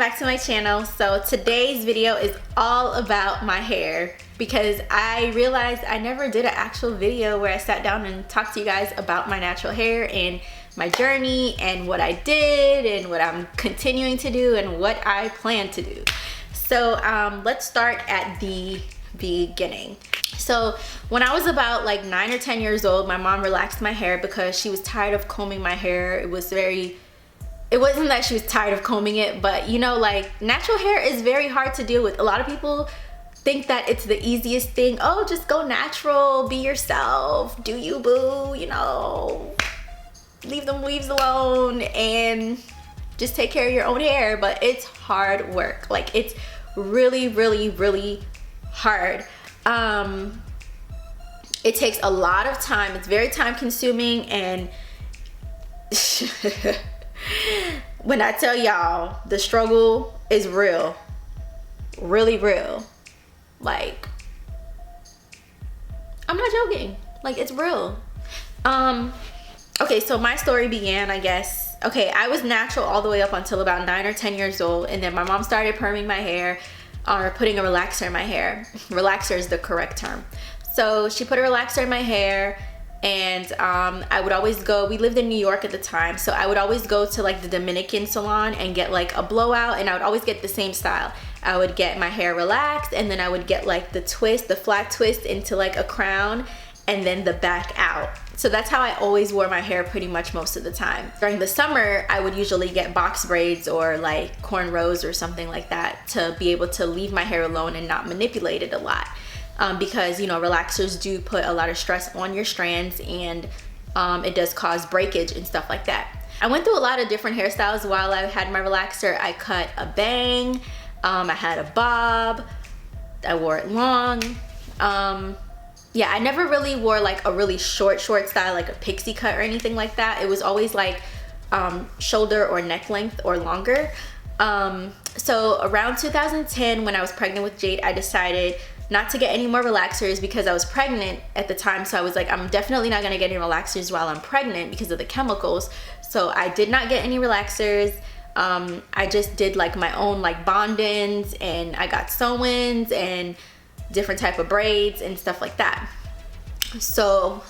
back to my channel. So today's video is all about my hair because I realized I never did an actual video where I sat down and talked to you guys about my natural hair and my journey and what I did and what I'm continuing to do and what I plan to do. So let's start at the beginning. So when I was about like 9 or 10 years old, my mom relaxed my hair because she was tired of combing my hair. It wasn't that she was tired of combing it, but you know, like natural hair is very hard to deal with. A lot of people think that it's the easiest thing. Oh, just go natural, be yourself, do you boo, you know, leave them weaves alone and just take care of your own hair. But it's hard work. Like it's really, really, really hard. It takes a lot of time. It's very time consuming, and when I tell y'all the struggle is real, really real, like I'm not joking, like it's real. Okay, so my story began, I guess, okay, I was natural all the way up until about 9 or 10 years old, and then my mom started perming my hair or putting a relaxer in my hair. Relaxer is the correct term. So she put a relaxer in my hair, and I would always go, we lived in New York at the time, so I would always go to like the Dominican salon and get like a blowout, and I would always get the same style. I would get my hair relaxed, and then I would get like the twist, the flat twist into like a crown, and then the back out. So that's how I always wore my hair pretty much most of the time. During the summer, I would usually get box braids or like cornrows or something like that to be able to leave my hair alone and not manipulate it a lot. Because, you know, relaxers do put a lot of stress on your strands, and it does cause breakage and stuff like that. I went through a lot of different hairstyles while I had my relaxer. I cut a bang, I had a bob, I wore it long. Yeah, I never really wore like a really short style, like a pixie cut or anything like that. It was always like shoulder or neck length or longer. So around 2010, when I was pregnant with Jade, I decided not to get any more relaxers because I was pregnant at the time. So I was like, I'm definitely not gonna get any relaxers while I'm pregnant because of the chemicals. So I did not get any relaxers. I just did like my own like bond-ins, and I got sew-ins and different type of braids and stuff like that. So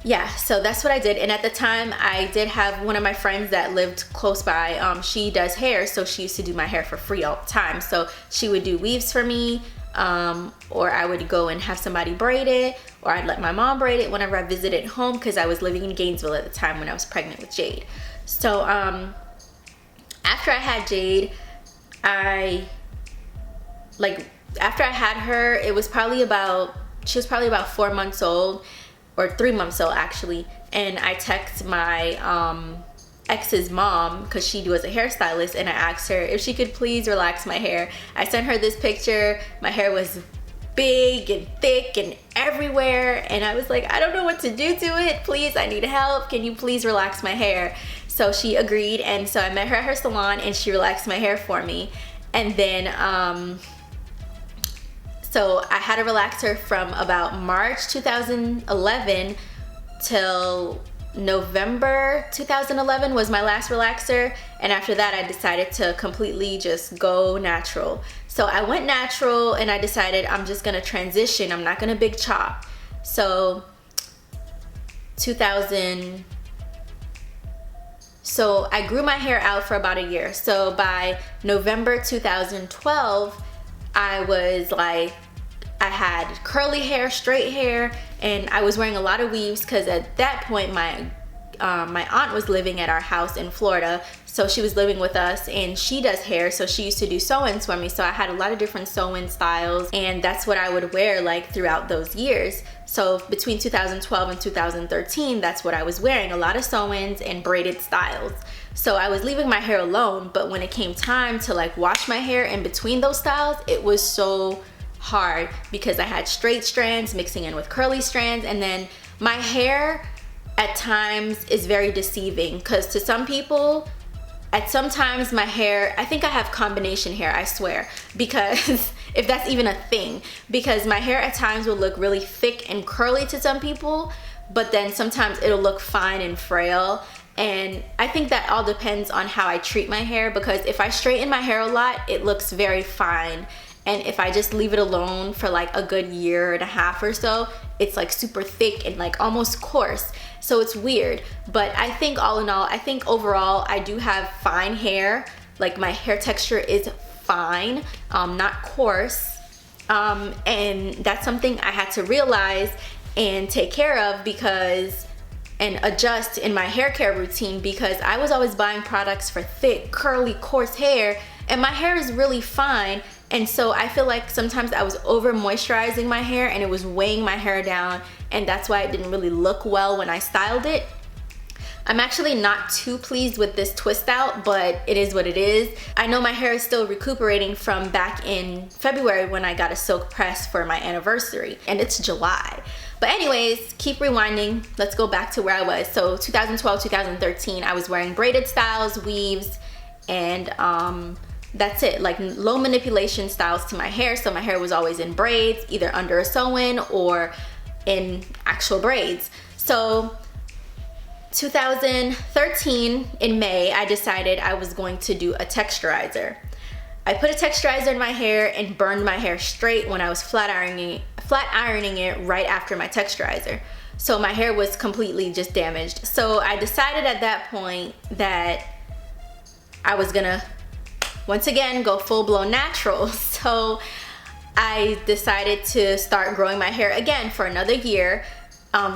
yeah, so that's what I did. And at the time, I did have one of my friends that lived close by. She does hair, so she used to do my hair for free all the time. So she would do weaves for me, or I would go and have somebody braid it, or I'd let my mom braid it whenever I visited home, because I was living in Gainesville at the time when I was pregnant with Jade. So after I had Jade, after I had her, she was probably about 4 months old, or 3 months old actually, and I text my ex's mom, because she was a hairstylist, and I asked her if she could please relax my hair. I sent her this picture. My hair was big and thick and everywhere, and I was like, I don't know what to do to it. Please, I need help. Can you please relax my hair? So she agreed, and so I met her at her salon, and she relaxed my hair for me. And then so I had a relaxer from about March 2011 till November 2011 was my last relaxer, and after that I decided to completely just go natural. So I went natural, and I decided I'm just gonna transition. I'm not gonna big chop. So So I grew my hair out for about a year. So by November 2012, I was like, I had curly hair, straight hair, and I was wearing a lot of weaves because at that point my aunt was living at our house in Florida. So she was living with us, and she does hair, so she used to do sew-ins for me. So I had a lot of different sew-in styles, and that's what I would wear like throughout those years. So between 2012 and 2013, that's what I was wearing, a lot of sew-ins and braided styles. So I was leaving my hair alone, but when it came time to like wash my hair in between those styles, it was so hard because I had straight strands mixing in with curly strands, and then my hair at times is very deceiving, because to some people, at some times my hair, I think I have combination hair, I swear, because if that's even a thing, because my hair at times will look really thick and curly to some people, but then sometimes it'll look fine and frail. And I think that all depends on how I treat my hair, because if I straighten my hair a lot, it looks very fine. And if I just leave it alone for like a good year and a half or so, it's like super thick and like almost coarse. So it's weird. But I think all in all, I think overall I do have fine hair. Like my hair texture is fine, not coarse. And that's something I had to realize and take care of and adjust in my hair care routine, because I was always buying products for thick, curly, coarse hair, and my hair is really fine. And so I feel like sometimes I was over moisturizing my hair and it was weighing my hair down, and that's why it didn't really look well when I styled it. I'm actually not too pleased with this twist out, but it is what it is. I know my hair is still recuperating from back in February when I got a silk press for my anniversary, and it's July. But anyways, keep rewinding. Let's go back to where I was. So 2012, 2013, I was wearing braided styles, weaves, and that's it. Like low manipulation styles to my hair. So my hair was always in braids, either under a sew-in or in actual braids. So 2013 in May, I decided I was going to do a texturizer. I put a texturizer in my hair and burned my hair straight when I was flat ironing it right after my texturizer. So my hair was completely just damaged. So I decided at that point that I was gonna once again go full-blown natural. So I decided to start growing my hair again for another year,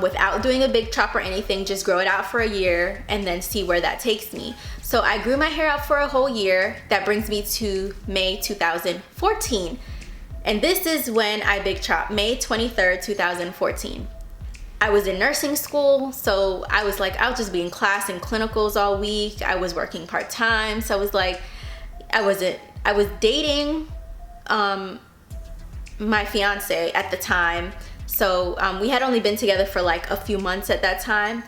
without doing a big chop or anything, just grow it out for a year and then see where that takes me. So I grew my hair out for a whole year. That brings me to May 2014. And this is when I big chopped, May 23rd, 2014. I was in nursing school, so I was like, I'll just be in class and clinicals all week. I was working part-time, so I was like, I was dating my fiance at the time. So we had only been together for like a few months at that time.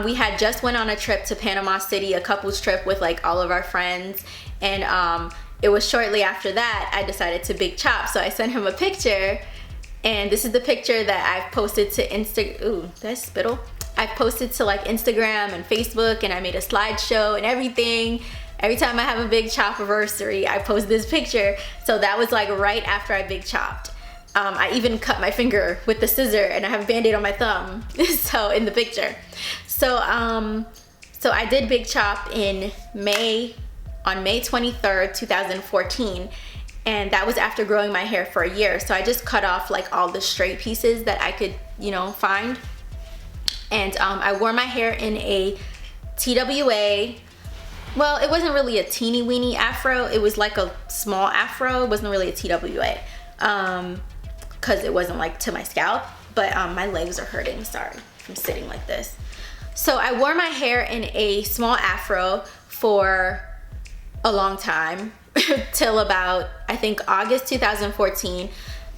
We had just went on a trip to Panama City, a couple's trip with like all of our friends. And it was shortly after that I decided to big chop. So I sent him a picture, and this is the picture that I've posted to I've posted to like Instagram and Facebook, and I made a slideshow and everything. Every time I have a big chop anniversary, I post this picture. So that was like right after I big chopped. I even cut my finger with the scissor, and I have a band-aid on my thumb. So in the picture. So I did big chop on May 23rd, 2014. And that was after growing my hair for a year. So I just cut off like all the straight pieces that I could, find. And I wore my hair in a TWA. Well, it wasn't really a teeny weeny afro. It was like a small afro. It wasn't really a TWA. Because it wasn't like to my scalp. But my legs are hurting, sorry, from sitting like this. So I wore my hair in a small afro for a long time. Till about, I think, August 2014.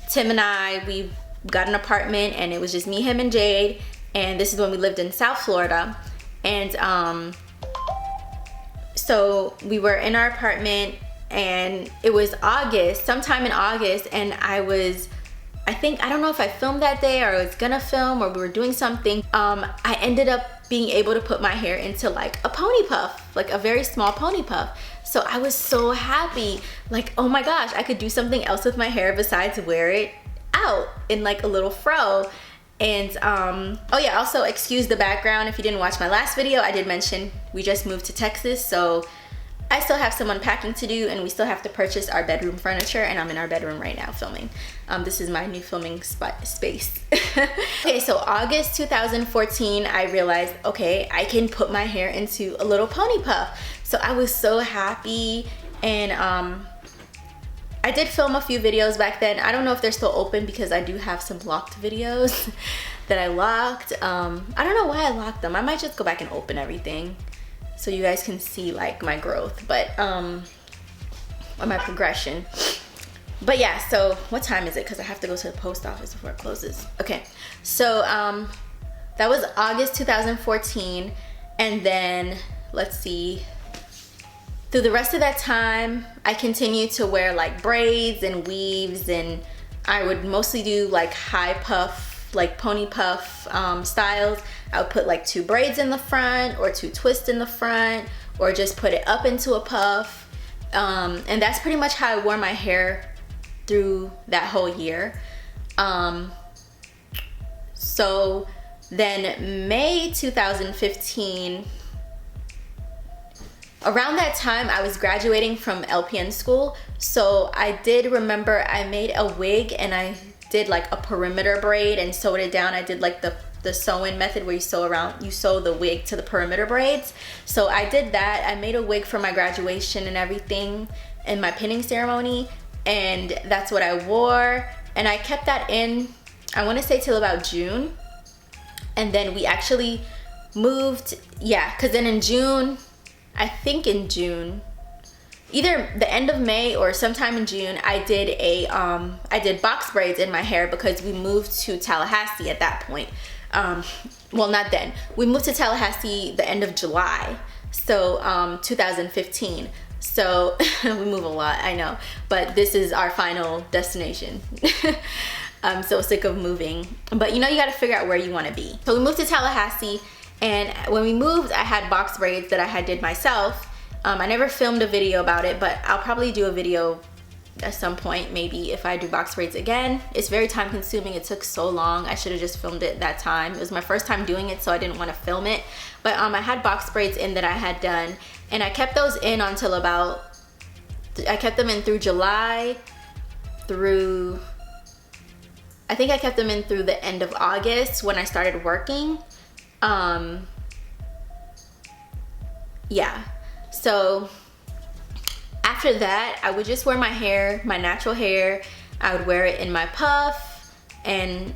Tim and we got an apartment, and it was just me, him, and Jade. And this is when we lived in South Florida. And so we were in our apartment, and it was August, sometime in August, and I don't know if I filmed that day or I was gonna film or we were doing something. I ended up being able to put my hair into like a pony puff, like a very small pony puff. So I was so happy, like, oh my gosh, I could do something else with my hair besides wear it out in like a little fro. And oh yeah, also excuse the background. If you didn't watch my last video, I did mention we just moved to Texas, so I still have some unpacking to do, and we still have to purchase our bedroom furniture, and I'm in our bedroom right now filming. This is my new filming space. Okay, so August 2014, I realized, okay, I can put my hair into a little pony puff. So I was so happy, and I did film a few videos back then. I don't know if they're still open because I do have some locked videos that I locked. I don't know why I locked them. I might just go back and open everything so you guys can see like my growth, but or my progression. But yeah, so what time is it? Because I have to go to the post office before it closes. Okay, so that was August 2014, and then let's see, through the rest of that time I continued to wear like braids and weaves, and I would mostly do like high puff like pony puff styles, I would put like 2 braids in the front or 2 twists in the front, or just put it up into a puff. And that's pretty much how I wore my hair through that whole year. So then May 2015, around that time I was graduating from LPN school, so I did remember I made a wig and I did like a perimeter braid and sewed it down. I did like the sew-in method where you sew the wig to the perimeter braids. So I did that. I made a wig for my graduation and everything in my pinning ceremony, and that's what I wore. And I kept that in, I want to say till about June. And then we actually moved, yeah, because then in June, I think in June, either the end of May or sometime in June, I did box braids in my hair because we moved to Tallahassee at that point. Well, not then. We moved to Tallahassee the end of July, so 2015. So we move a lot, I know, but this is our final destination. I'm so sick of moving, but you know, you got to figure out where you want to be. So we moved to Tallahassee, and when we moved, I had box braids that I did myself. I never filmed a video about it, but I'll probably do a video at some point, maybe, if I do box braids again. It's very time consuming. It took so long. I should have just filmed it that time. It was my first time doing it, so I didn't want to film it. But I had box braids in that I had done, and I kept those in until I kept them in through July through, I think I kept them in through the end of August when I started working. Yeah, so after that, I would just wear my hair, my natural hair. I would wear it in my puff, and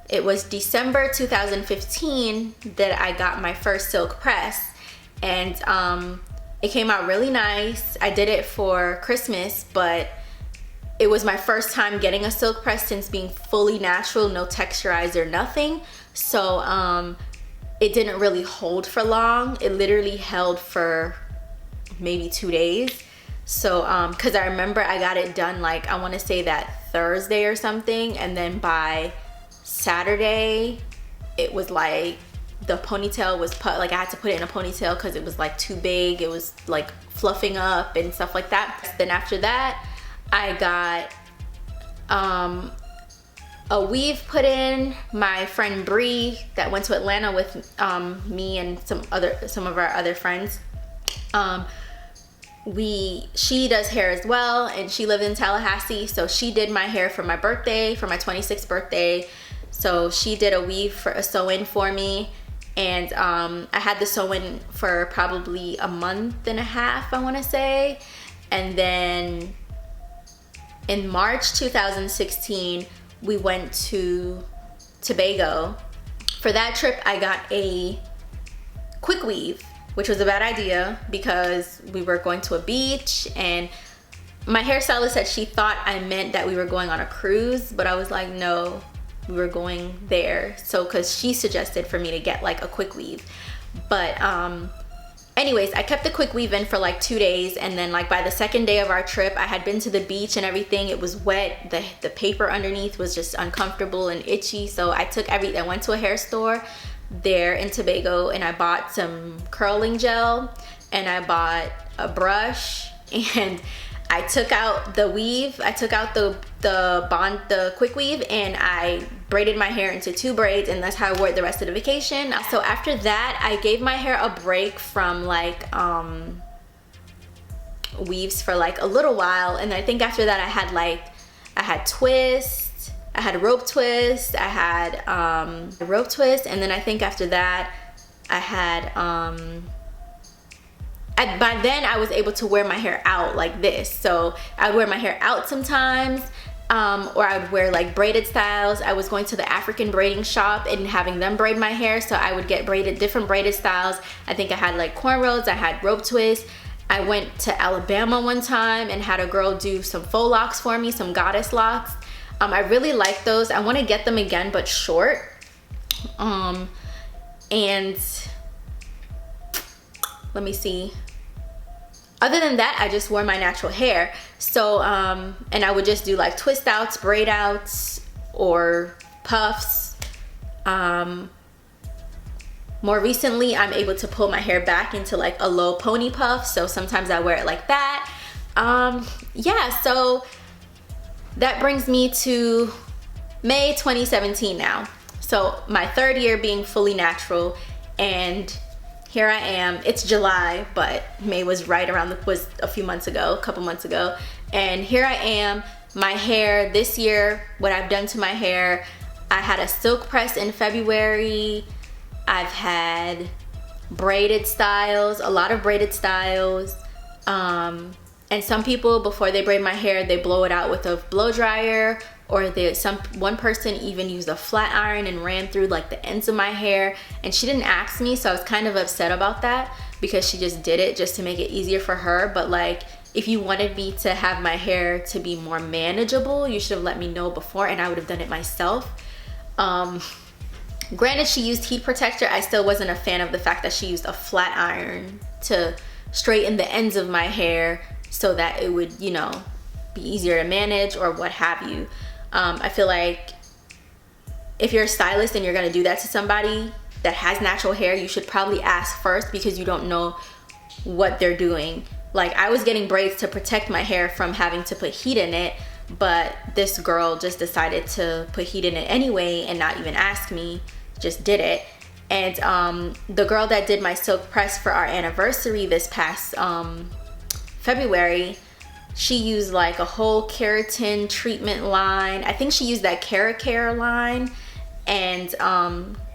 it was December 2015 that I got my first silk press, and it came out really nice. I did it for Christmas, but it was my first time getting a silk press since being fully natural, no texturizer, nothing. So it didn't really hold for long. It literally held for maybe 2 days. So because I remember I got it done, like, I want to say that Thursday or something, and then by Saturday it was like the ponytail was like I had to put it in a ponytail because it was like too big. It was like fluffing up and stuff like that. Then after that, I got a weave put in. My friend Bree that went to Atlanta with me and some of our other friends, she does hair as well, and she lived in Tallahassee, so she did my hair for my birthday, for my 26th birthday. So she did a weave for a sew-in for me, and I had the sew-in for probably a month and a half, I want to say. And then in March 2016, we went to Tobago. For that trip, I got a quick weave, which was a bad idea because we were going to a beach, and my hairstylist said she thought I meant that we were going on a cruise, but I was like, no, we were going there. So, because she suggested for me to get like a quick weave. But anyways, I kept the quick weave in for like 2 days, and then like by the second day of our trip, I had been to the beach and everything. It was wet. The paper underneath was just uncomfortable and itchy. So I went to a hair store there in Tobago, and I bought some curling gel, and I bought a brush, and I took out the weave. I took out the quick weave, and I braided my hair into 2 braids, and that's how I wore it the rest of the vacation. So after that, I gave my hair a break from like weaves for like a little while, and I think after that I had twists, I had a rope twist, I had a rope twist, and then I think after that I had by then I was able to wear my hair out like this. So I would wear my hair out sometimes, or I would wear like braided styles. I was going to the African braiding shop and having them braid my hair, so I would get different braided styles. I think I had like cornrows, I had rope twists. I went to Alabama one time and had a girl do some faux locks for me, some goddess locks. I really like those. I want to get them again, but short. And let me see. Other than that, I just wore my natural hair. So, and I would just do like twist outs, braid outs, or puffs. More recently, I'm able to pull my hair back into like a low pony puff, so sometimes I wear it like that. Yeah, so that brings me to May 2017 now. So my 3rd year being fully natural, and here I am. It's July, but May was right around was a few months ago, a couple months ago, and here I am. My hair this year, what I've done to my hair, I had a silk press in February. I've had braided styles, a lot of braided styles. And some people, before they braid my hair, they blow it out with a blow dryer, or one person even used a flat iron and ran through like the ends of my hair. And she didn't ask me, so I was kind of upset about that, because she just did it just to make it easier for her. But like, if you wanted me to have my hair to be more manageable, you should have let me know before, and I would have done it myself. Granted, she used heat protector. I still wasn't a fan of the fact that she used a flat iron to straighten the ends of my hair so that it would, you know, be easier to manage or what have you. I feel like if you're a stylist and you're gonna do that to somebody that has natural hair, you should probably ask first, because you don't know what they're doing. Like, I was getting braids to protect my hair from having to put heat in it, but this girl just decided to put heat in it anyway and not even ask me, just did it. And the girl that did my silk press for our anniversary this past February, she used like a whole keratin treatment line. I think she used that Care line, and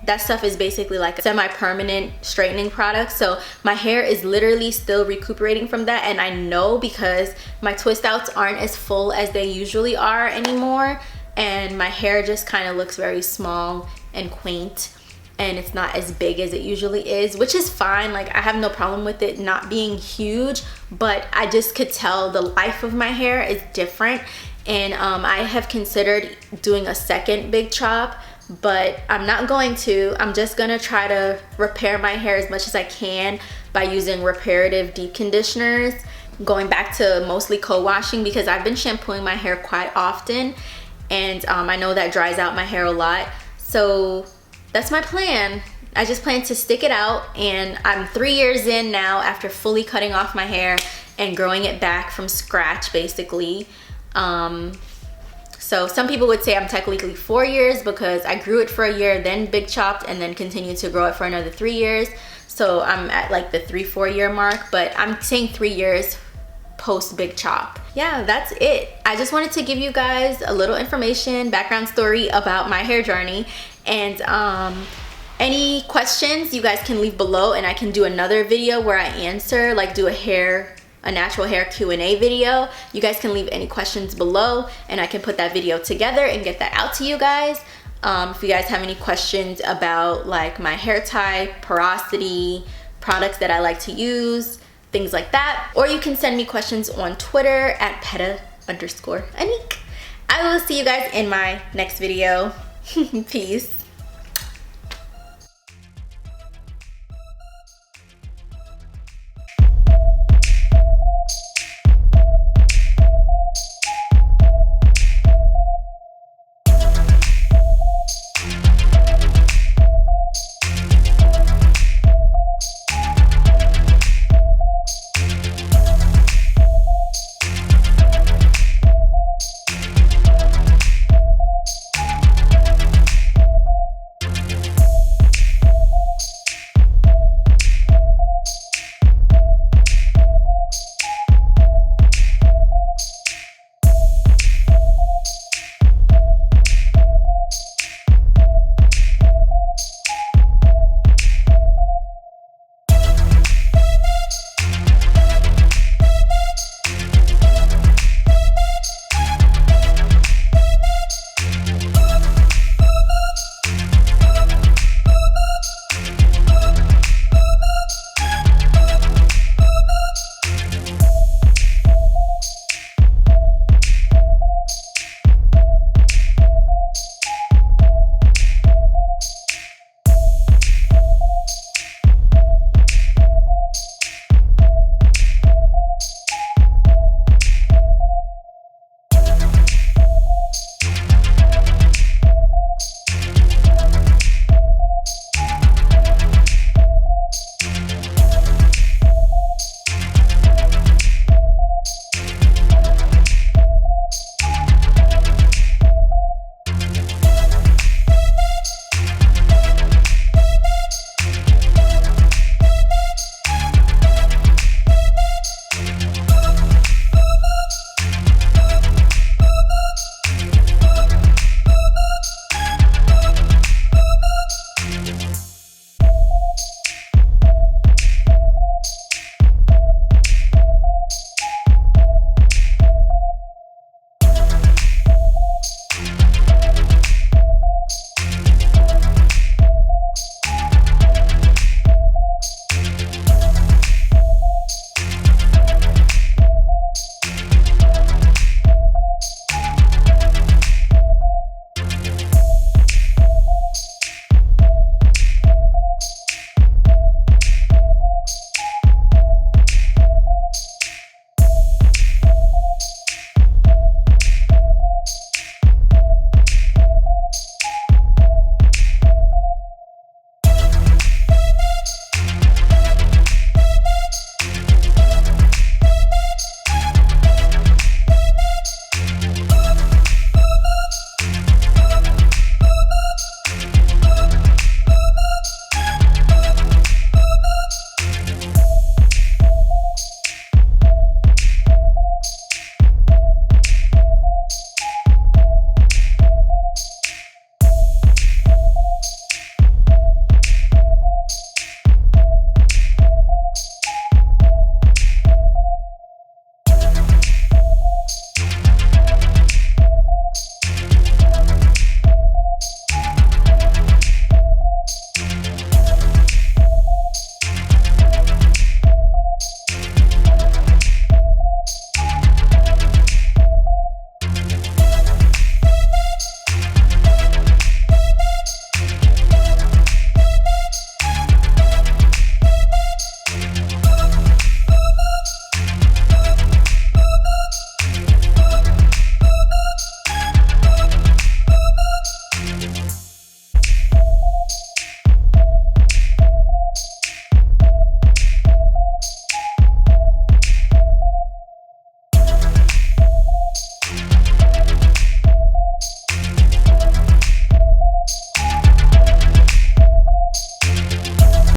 that stuff is basically like a semi-permanent straightening product. So my hair is literally still recuperating from that, and I know because my twist outs aren't as full as they usually are anymore, and my hair just kind of looks very small and quaint, and it's not as big as it usually is, which is fine. Like, I have no problem with it not being huge, but I just could tell the life of my hair is different. And I have considered doing a second big chop, but I'm not going to. I'm just gonna try to repair my hair as much as I can by using reparative deep conditioners, going back to mostly co-washing, because I've been shampooing my hair quite often, and I know that dries out my hair a lot. So that's my plan. I just plan to stick it out, and I'm 3 years in now after fully cutting off my hair and growing it back from scratch, basically. So some people would say I'm technically 4 years, because I grew it for a year, then big chopped, and then continued to grow it for another 3 years. So I'm at like the 3-4 year mark, but I'm saying 3 years post big chop. Yeah, that's it. I just wanted to give you guys a little information, background story about my hair journey. And any questions you guys can leave below, and I can do another video where I answer, like do a natural hair Q&A video. You guys can leave any questions below, and I can put that video together and get that out to you guys. If you guys have any questions about like my hair type, porosity, products that I like to use, things like that, or you can send me questions on Twitter at peta_Anik. I will see you guys in my next video. Peace.